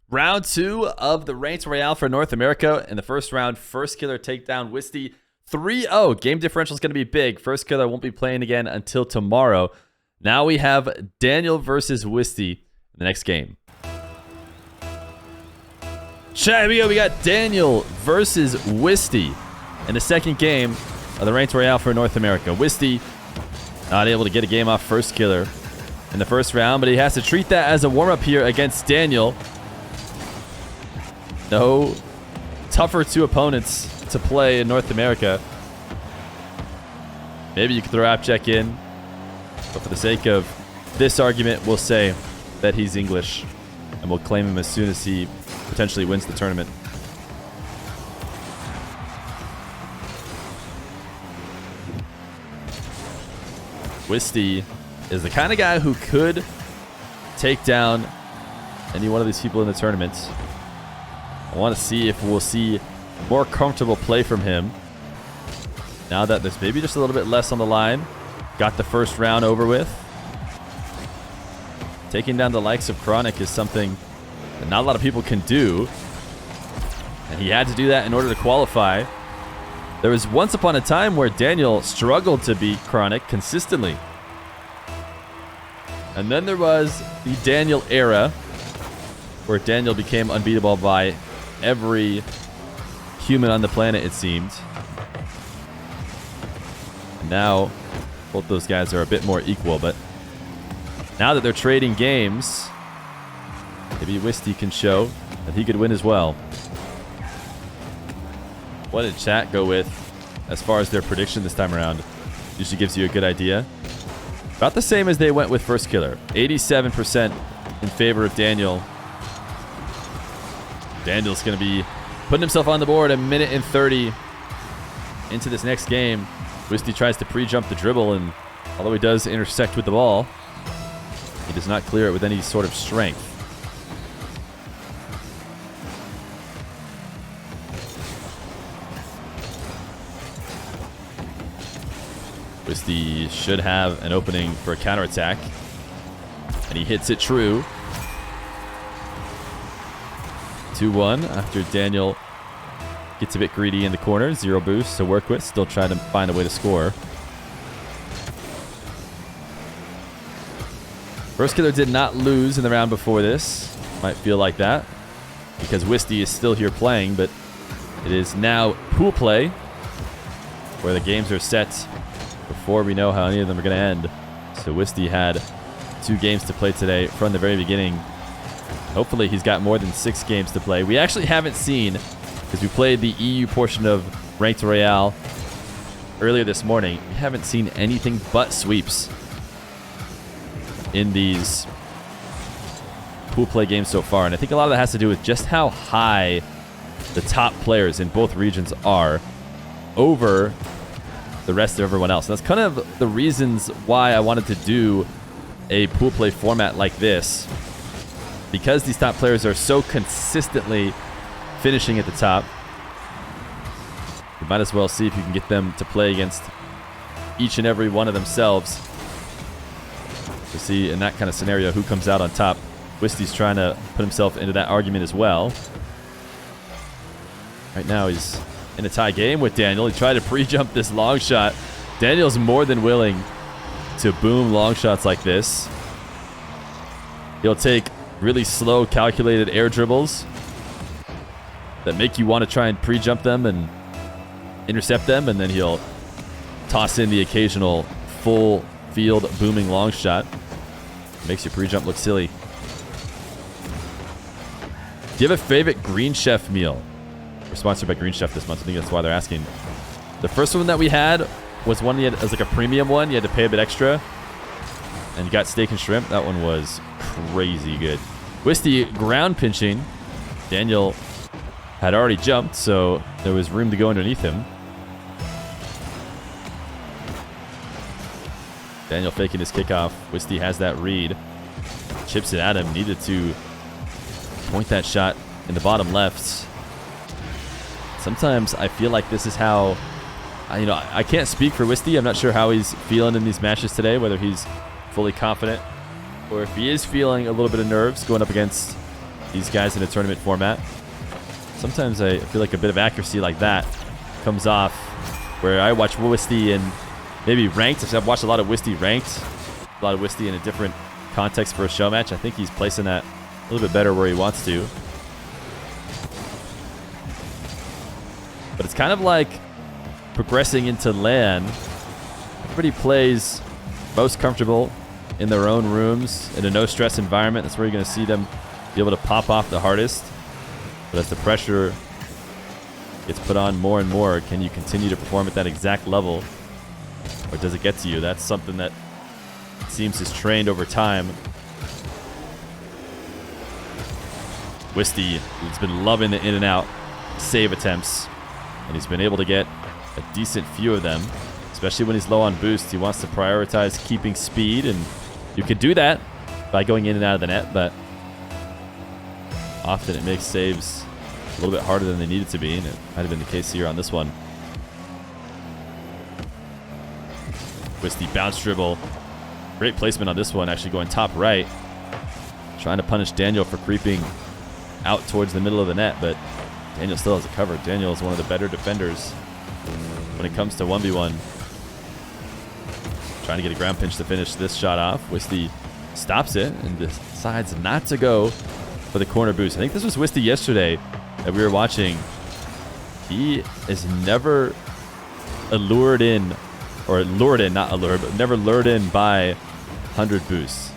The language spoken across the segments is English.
Round 2 of the Ranked Royale for North America. In the first round, First Killer takedown Wisty 3-0. Game differential is going to be big. First Killer won't be playing again until tomorrow. Now we have Daniel versus Wisty in the next game. Chat, we got Daniel versus Wisty in the second game of the Ranked Royale for North America. Wisty not able to get a game off First Killer in the first round, but he has to treat that as a warm-up here against Daniel. No tougher two opponents to play in North America. Maybe you could throw Appjack in, but for the sake of this argument, we'll say that he's English, and we'll claim him as soon as he potentially wins the tournament. Wisty is the kind of guy who could take down any one of these people in the tournament. I want to see if we'll see more comfortable play from him now that there's maybe just a little bit less on the line. Got the first round over with. Taking down the likes of Chronic is something that not a lot of people can do, and he had to do that in order to qualify. There was once upon a time where Daniel struggled to beat Chronic consistently, and then there was the Daniel era where Daniel became unbeatable by every human on the planet, it seemed. And now both those guys are a bit more equal, but now that they're trading games, maybe Wisty can show that he could win as well. What did chat go with as far as their prediction this time around? Usually gives you a good idea. About the same as they went with First Killer. 87% in favor of Daniel. Daniel's going to be putting himself on the board a minute and 30 into this next game. Wisty tries to pre-jump the dribble, and although he does intersect with the ball, he does not clear it with any sort of strength. Wisty should have an opening for a counterattack, and he hits it true. 2-1 after Daniel gets a bit greedy in the corner. 0 boost to work with. Still trying to find a way to score. First Killer did not lose in the round before this. Might feel like that because Wisty is still here playing, but it is now pool play where the games are set before we know how any of them are going to end. So Wisty had 2 games to play today from the very beginning. Hopefully he's got more than 6 games to play. We actually haven't seen, because we played the EU portion of Ranked Royale earlier this morning, we haven't seen anything but sweeps in these pool play games so far. And I think a lot of that has to do with just how high the top players in both regions are over the rest of everyone else. And that's kind of the reasons why I wanted to do a pool play format like this, because these top players are so consistently finishing at the top. You might as well see if you can get them to play against each and every one of themselves to see in that kind of scenario who comes out on top. Wisty's trying to put himself into that argument as well. Right now he's in a tie game with Daniel. He tried to pre-jump this long shot. Daniel's more than willing to boom long shots like this. He'll take really slow, calculated air dribbles that make you want to try and pre-jump them and intercept them, and then he'll toss in the occasional full field booming long shot. Makes your pre-jump look silly. Do you have a favorite Green Chef meal? We're sponsored by Green Chef this month. I think that's why they're asking. The first one that we had was one you had as like a premium one. You had to pay a bit extra, and you got steak and shrimp. That one was crazy good. Wisty ground pinching. Daniel had already jumped, so there was room to go underneath him. Daniel faking his kickoff. Wisty has that read. Chips it at him. Needed to point that shot in the bottom left. Sometimes I feel like this is how, I can't speak for Wisty. I'm not sure how he's feeling in these matches today, whether he's fully confident or if he is feeling a little bit of nerves going up against these guys in a tournament format. Sometimes I feel like a bit of accuracy like that comes off where I watch Wisty and maybe ranked. I've watched a lot of Wisty ranked, a lot of Wisty in a different context for a show match. I think he's placing that a little bit better where he wants to. But it's kind of like progressing into LAN. Everybody plays most comfortable in their own rooms in a no-stress environment. That's where you're going to see them be able to pop off the hardest. But as the pressure gets put on more and more, can you continue to perform at that exact level? Or does it get to you? That's something that seems is trained over time. Wisty has been loving the in and out save attempts, and he's been able to get a decent few of them, especially when he's low on boost. He wants to prioritize keeping speed, and you can do that by going in and out of the net, but often it makes saves a little bit harder than they need it to be, and it might have been the case here on this one. Wisty bounce dribble. Great placement on this one, actually going top right. Trying to punish Daniel for creeping out towards the middle of the net, but Daniel still has it covered. Daniel is one of the better defenders when it comes to 1v1. Trying to get a ground pinch to finish this shot off. Wisty stops it and decides not to go for the corner boost. I think this was Wisty yesterday that we were watching. He is never lured in, not allured, but never lured in by 100 boosts.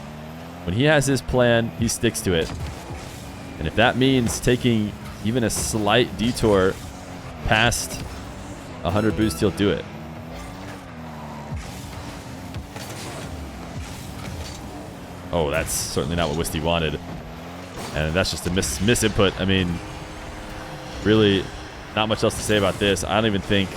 When he has his plan, he sticks to it. And if that means taking even a slight detour past 100 boosts, he'll do it. Oh, that's certainly not what Wisty wanted. And that's just a misinput. I mean, really, not much else to say about this. I don't even think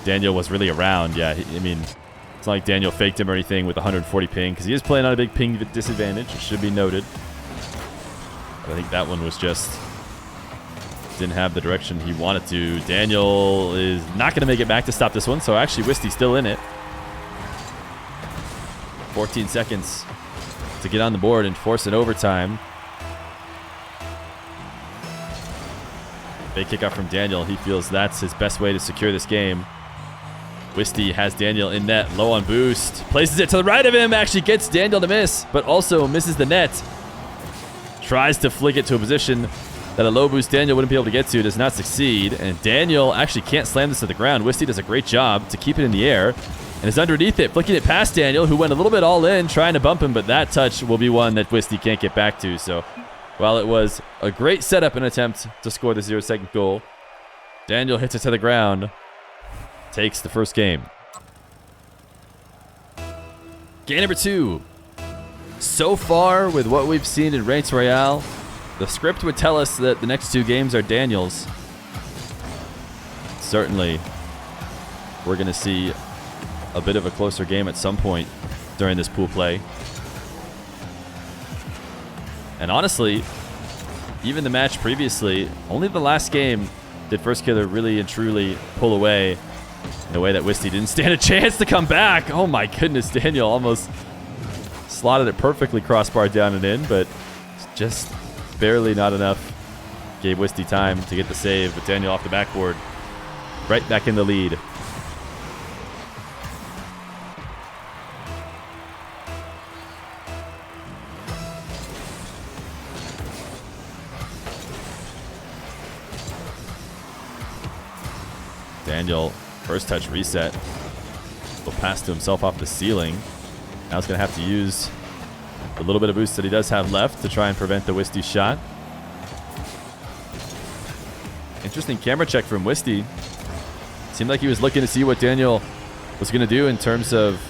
Daniel was really around. Yeah, I mean, it's not like Daniel faked him or anything with 140 ping, because he is playing on a big ping disadvantage. It should be noted. But I think that one was just didn't have the direction he wanted to. Daniel is not going to make it back to stop this one, so actually Wisty's still in it. 14 seconds to get on the board and force an overtime. Big kickoff from Daniel. He feels that's his best way to secure this game. Wisty has Daniel in net, low on boost. Places it to the right of him, actually gets Daniel to miss, but also misses the net. Tries to flick it to a position that a low boost Daniel wouldn't be able to get to. Does not succeed, and Daniel actually can't slam this to the ground. Wisty does a great job to keep it in the air and is underneath it, flicking it past Daniel, who went a little bit all in, trying to bump him, but that touch will be one that Wisty can't get back to. So while it was a great setup and attempt to score the 0-second goal, Daniel hits it to the ground, takes the first game. Game number 2. So far, with what we've seen in Ranked Royale, the script would tell us that the next 2 games are Daniel's. Certainly, we're going to see a bit of a closer game at some point during this pool play. And honestly, even the match previously, only the last game did First Killer really and truly pull away in a way that Wisty didn't stand a chance to come back. Oh my goodness, Daniel almost slotted it perfectly, crossbar down and in, but just barely not enough. Gave Wisty time to get the save, but Daniel off the backboard, right back in the lead. Daniel, first touch reset. Will pass to himself off the ceiling. Now he's going to have to use the little bit of boost that he does have left to try and prevent the Wisty shot. Interesting camera check from Wisty. Seemed like he was looking to see what Daniel was going to do in terms of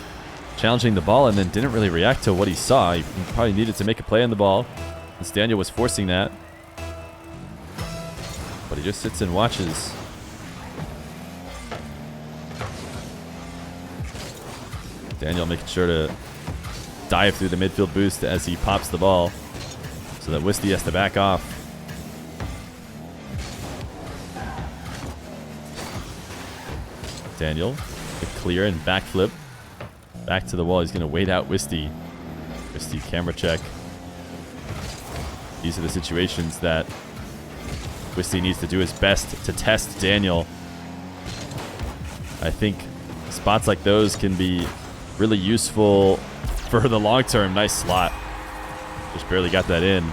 challenging the ball, and then didn't really react to what he saw. He probably needed to make a play on the ball, since Daniel was forcing that. But he just sits and watches. Daniel making sure to dive through the midfield boost as he pops the ball so that Wisty has to back off. Daniel, a clear and backflip. Back to the wall. He's going to wait out Wisty. Wisty camera check. These are the situations that Wisty needs to do his best to test Daniel. I think spots like those can be really useful for the long term. Nice slot. Just barely got that in.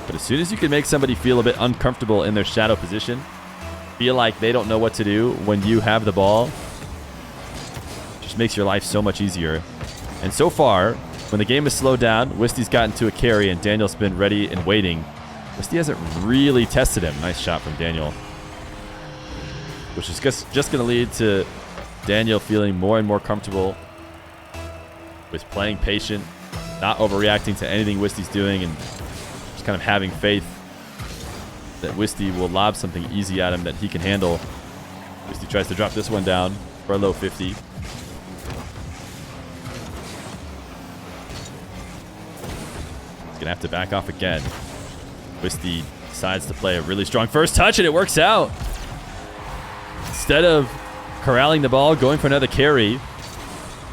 But as soon as you can make somebody feel a bit uncomfortable in their shadow position, feel like they don't know what to do when you have the ball, just makes your life so much easier. And so far, when the game has slowed down, Wisty's gotten to a carry and Daniel's been ready and waiting. Wisty hasn't really tested him. Nice shot from Daniel. Which is just going to lead to Daniel feeling more and more comfortable with playing patient, not overreacting to anything Wisty's doing, and just kind of having faith that Wisty will lob something easy at him that he can handle. Wisty tries to drop this one down for a low 50. He's going to have to back off again. Wisty decides to play a really strong first touch, and it works out. Instead of corralling the ball, going for another carry,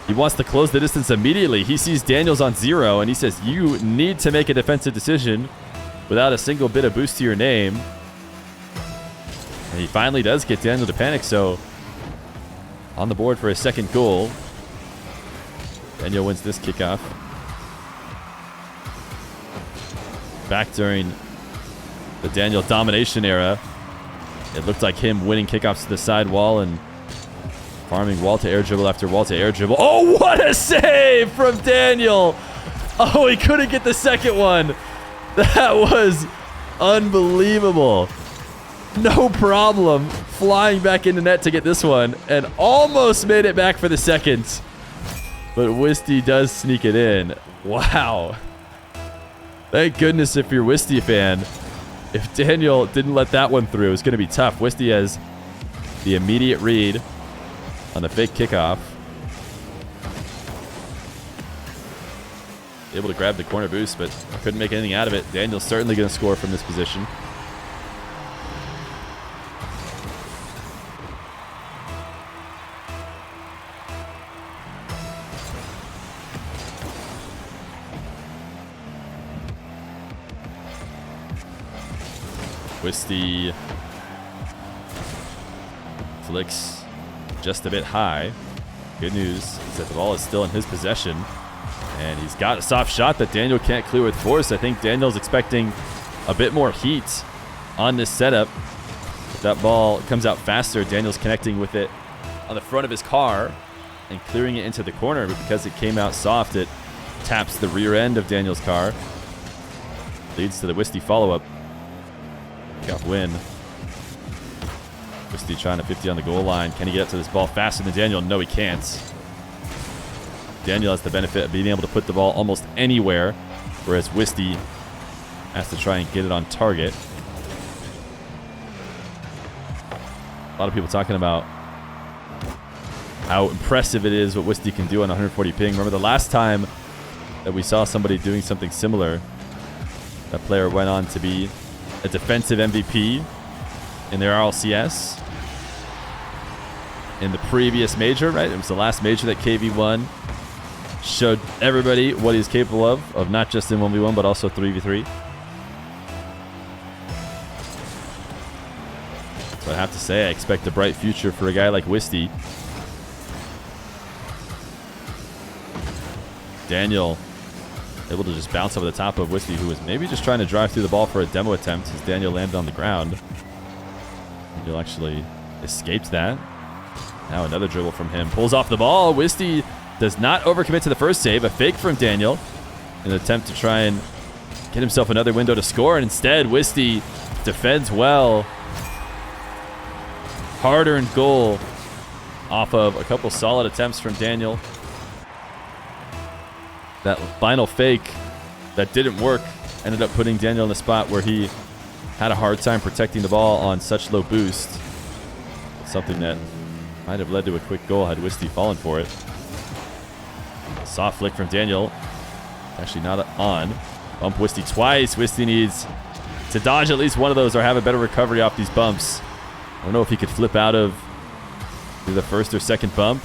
he wants to close the distance immediately. He sees Daniel's on 0, and he says, you need to make a defensive decision without a single bit of boost to your name. And he finally does get Daniel to panic, so on the board for his second goal. Daniel wins this kickoff. Back during the Daniel domination era, it looked like him winning kickoffs to the side wall and farming wall to air dribble after wall to air dribble. Oh, what a save from Daniel! Oh, he couldn't get the second one. That was unbelievable. No problem flying back into net to get this one and almost made it back for the second. But Wisty does sneak it in. Wow. Thank goodness if you're a Wisty fan. If Daniel didn't let that one through, it's going to be tough. Wisty has the immediate read on the fake kickoff. Able to grab the corner boost, but couldn't make anything out of it. Daniel's certainly going to score from this position. Wisty flicks just a bit high. Good news is that the ball is still in his possession. And he's got a soft shot that Daniel can't clear with force. I think Daniel's expecting a bit more heat on this setup. If that ball comes out faster, Daniel's connecting with it on the front of his car and clearing it into the corner. But because it came out soft, it taps the rear end of Daniel's car. Leads to the Wisty follow-up. Got win. Wisty trying to 50 on the goal line. Can he get up to this ball faster than Daniel? No, he can't. Daniel has the benefit of being able to put the ball almost anywhere, whereas Wisty has to try and get it on target. A lot of people talking about how impressive it is what Wisty can do on 140 ping. Remember the last time that we saw somebody doing something similar, that player went on to be a defensive MVP in their RLCS in the previous major, right? It was the last major that KV won. Showed everybody what he's capable of not just in 1v1, but also 3v3. So I have to say, I expect a bright future for a guy like Wisty. Daniel able to just bounce over the top of Wisty, who was maybe just trying to drive through the ball for a demo attempt as Daniel landed on the ground. Daniel actually escaped that. Now another dribble from him. Pulls off the ball. Wisty does not overcommit to the first save. A fake from Daniel in an attempt to try and get himself another window to score. And instead, Wisty defends well. Hard-earned goal off of a couple solid attempts from Daniel. That final fake that didn't work ended up putting Daniel in a spot where he had a hard time protecting the ball on such low boost. It's something that might have led to a quick goal had Wisty fallen for it. Soft flick from Daniel. Actually not on. Bump Wisty twice. Wisty needs to dodge at least one of those or have a better recovery off these bumps. I don't know if he could flip out of the first or second bump,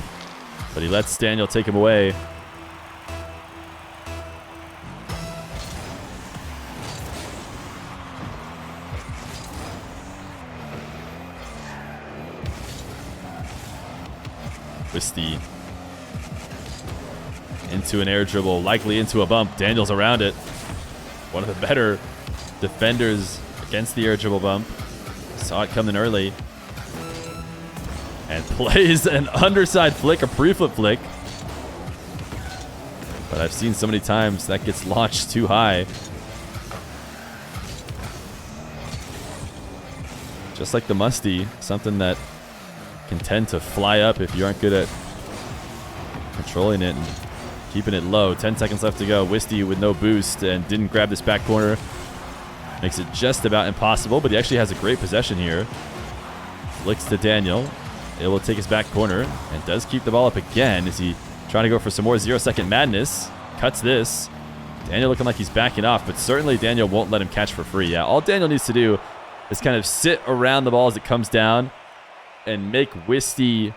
but he lets Daniel take him away. Wisty into an air dribble, likely into a bump. Daniel's around it. One of the better defenders against the air dribble bump. Saw it coming early. And plays an underside flick, a pre-flip flick. But I've seen so many times that gets launched too high. Just like the Musty, something that can tend to fly up if you aren't good at controlling it and keeping it low. 10 seconds left to go. Wisty with no boost and didn't grab this back corner. Makes it just about impossible, but he actually has a great possession here. Flicks to Daniel. Able to take his back corner and does keep the ball up again. Is he trying to go for some more 0-second madness? Cuts this. Daniel looking like he's backing off, but certainly Daniel won't let him catch for free. Yeah, all Daniel needs to do is kind of sit around the ball as it comes down and make Wisty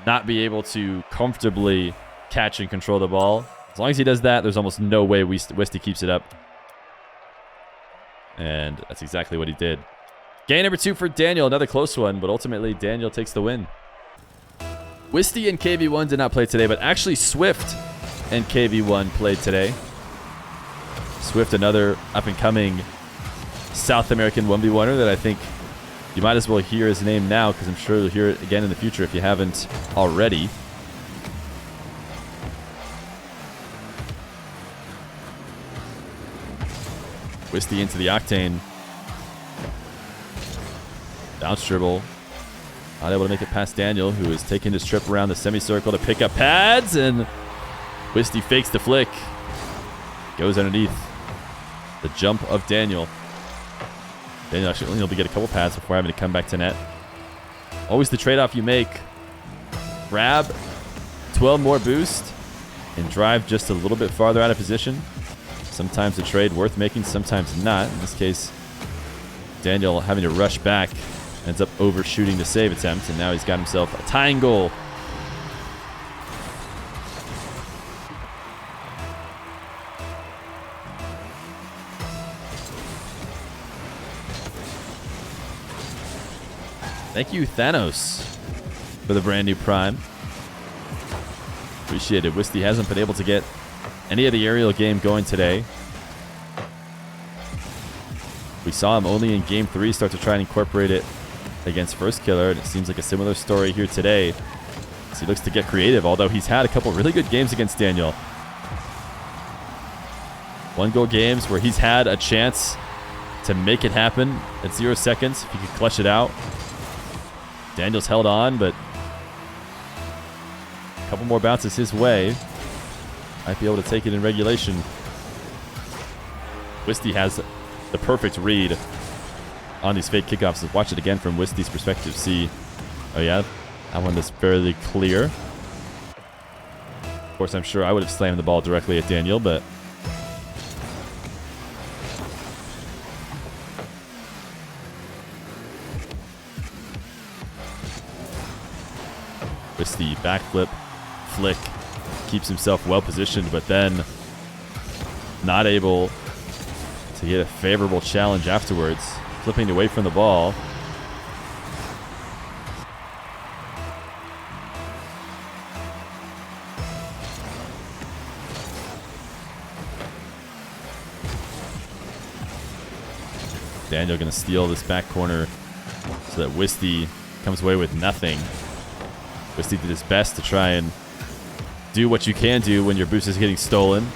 not be able to comfortably catch and control the ball. As long as he does that, there's almost no way Wisty keeps it up. And that's exactly what he did. Game number 2 for Daniel, another close one, but ultimately Daniel takes the win. Wisty and KV1 did not play today, but actually Swift and KV1 played today. Swift, another up-and-coming South American 1v1er that I think you might as well hear his name now, because I'm sure you'll hear it again in the future if you haven't already. Wisty into the Octane. Bounce dribble. Not able to make it past Daniel, who is taking his trip around the semicircle to pick up pads, and Wisty fakes the flick. Goes underneath the jump of Daniel. Daniel actually only able to get a couple pads before having to come back to net. Always the trade-off you make. Grab 12 more boost and drive just a little bit farther out of position. Sometimes a trade worth making, sometimes not. In this case, Daniel having to rush back ends up overshooting the save attempt, and now he's got himself a tying goal. Thank you, Thanos, for the brand new Prime. Appreciate it. Wisty hasn't been able to get any of the aerial game going today. We saw him only in Game 3 start to try and incorporate it against First Killer, and it seems like a similar story here today as he looks to get creative, although he's had a couple really good games against Daniel. 1-goal games where he's had a chance to make it happen at 0 seconds if he could clutch it out. Daniel's held on, but a couple more bounces his way. Might be able to take it in regulation. Wisty has the perfect read on these fake kickoffs. Let's watch it again from Wisty's perspective. See, oh yeah, that one is fairly clear. Of course, I'm sure I would have slammed the ball directly at Daniel, but Wisty backflip, flick, keeps himself well positioned, but then not able to get a favorable challenge afterwards. Flipping away from the ball. Daniel going to steal this back corner so that Wisty comes away with nothing. Wisty did his best to try and do what you can do when your boost is getting stolen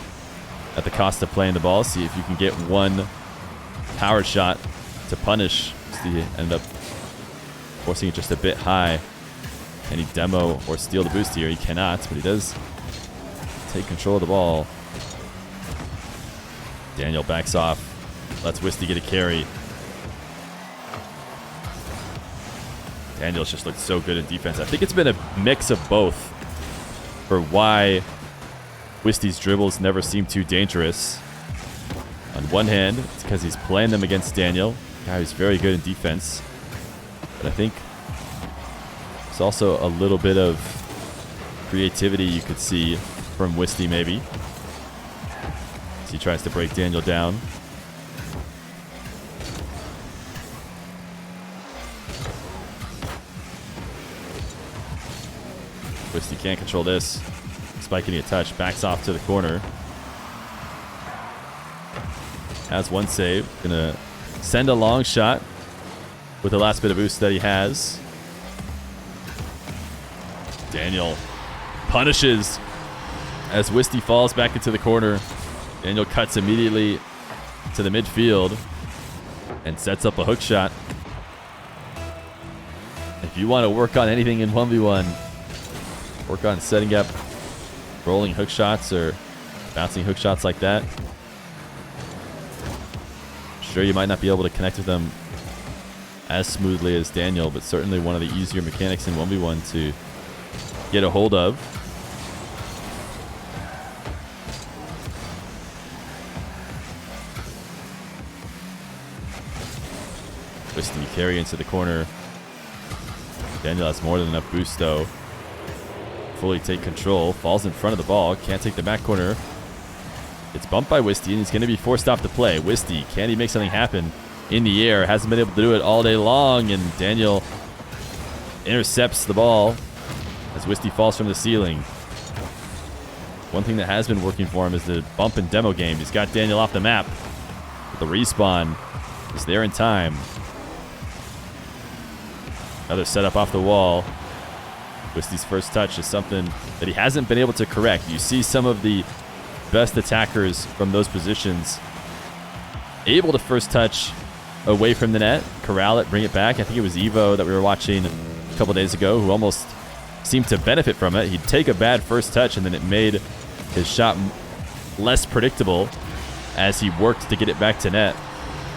at the cost of playing the ball. See if you can get one power shot to punish. Wisty ended up forcing it just a bit high. Can he demo or steal the boost here? He cannot, but he does take control of the ball. Daniel backs off. Lets Wisty get a carry. Daniel's just looked so good in defense. I think it's been a mix of both for why Wisty's dribbles never seem too dangerous. On one hand, it's because he's playing them against Daniel, a guy who's very good in defense. But I think it's also a little bit of creativity you could see from Wisty maybe, as he tries to break Daniel down. Wisty can't control this. Despite getting a touch, backs off to the corner. Has one save. Gonna send a long shot with the last bit of boost that he has. Daniel punishes as Wisty falls back into the corner. Daniel cuts immediately to the midfield and sets up a hook shot. If you want to work on anything in 1v1, work on setting up rolling hook shots or bouncing hook shots like that. Sure, you might not be able to connect with them as smoothly as Daniel, but certainly one of the easier mechanics in 1v1 to get a hold of. Wisty carry into the corner. Daniel has more than enough boost though. Fully take control. Falls in front of the ball. Can't take the back corner. It's bumped by Wisty and he's going to be forced off the play. Wisty, can he make something happen in the air? Hasn't been able to do it all day long, and Daniel intercepts the ball as Wisty falls from the ceiling. One thing that has been working for him is the bump and demo game. He's got Daniel off the map. But the respawn is there in time. Another setup off the wall. Wisty's first touch is something that he hasn't been able to correct. You see some of the best attackers from those positions able to first touch away from the net, corral it, bring it back. I think it was Evo that we were watching a couple days ago who almost seemed to benefit from it. He'd take a bad first touch and then it made his shot less predictable as he worked to get it back to net.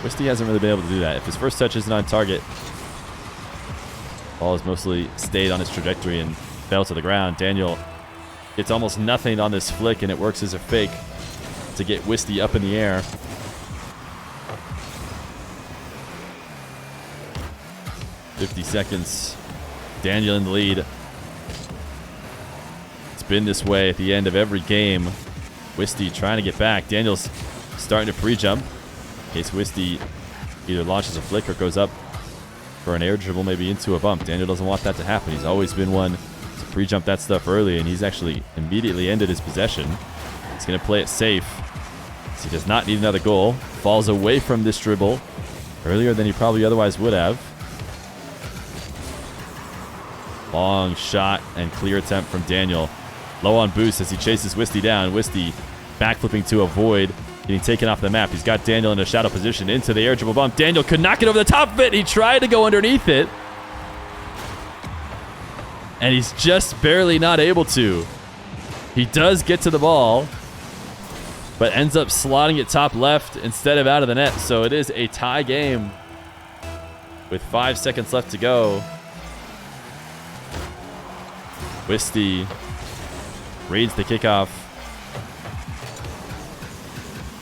Wisty hasn't really been able to do that. If his first touch isn't on target, ball has mostly stayed on its trajectory and fell to the ground. Daniel gets almost nothing on this flick and it works as a fake to get Wisty up in the air. .50 seconds. Daniel in the lead. It's been this way at the end of every game. Wisty trying to get back. Daniel's starting to pre-jump in case Wisty either launches a flick or goes up for an air dribble, maybe into a bump. Daniel doesn't want that to happen. He's always been one to pre-jump that stuff early, and he's actually immediately ended his possession. He's going to play it safe. So he does not need another goal. Falls away from this dribble earlier than he probably otherwise would have. Long shot and clear attempt from Daniel. Low on boost as he chases Wisty down. Wisty backflipping to avoid getting taken off the map. He's got Daniel in a shadow position into the air dribble bump. Daniel could not get over the top of it. He tried to go underneath it. And he's just barely not able to. He does get to the ball, but ends up slotting it top left instead of out of the net. So it is a tie game with 5 seconds left to go. Wisty reads the kickoff.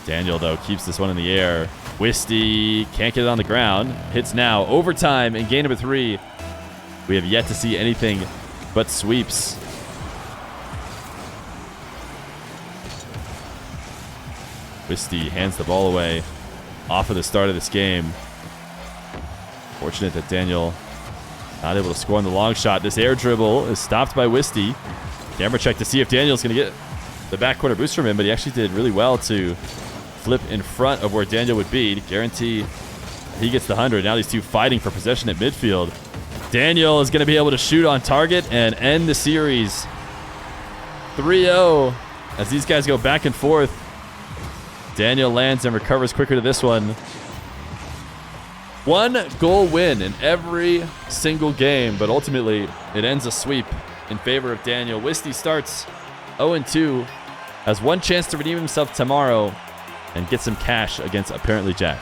Daniel, though, keeps this one in the air. Wisty can't get it on the ground. Hits now. Overtime in game number 3. We have yet to see anything but sweeps. Wisty hands the ball away off of the start of this game. Fortunate that Daniel not able to score on the long shot. This air dribble is stopped by Wisty. Camera check to see if Daniel's going to get the back corner boost from him, but he actually did really well to flip in front of where Daniel would be to guarantee he gets the 100. Now these two fighting for possession at midfield. Daniel is going to be able to shoot on target and end the series 3-0 as these guys go back and forth. Daniel lands and recovers quicker to this one. 1 goal win in every single game, but ultimately it ends a sweep in favor of Daniel. Wisty starts 0-2, has one chance to redeem himself tomorrow and get some cash against apparently Jack.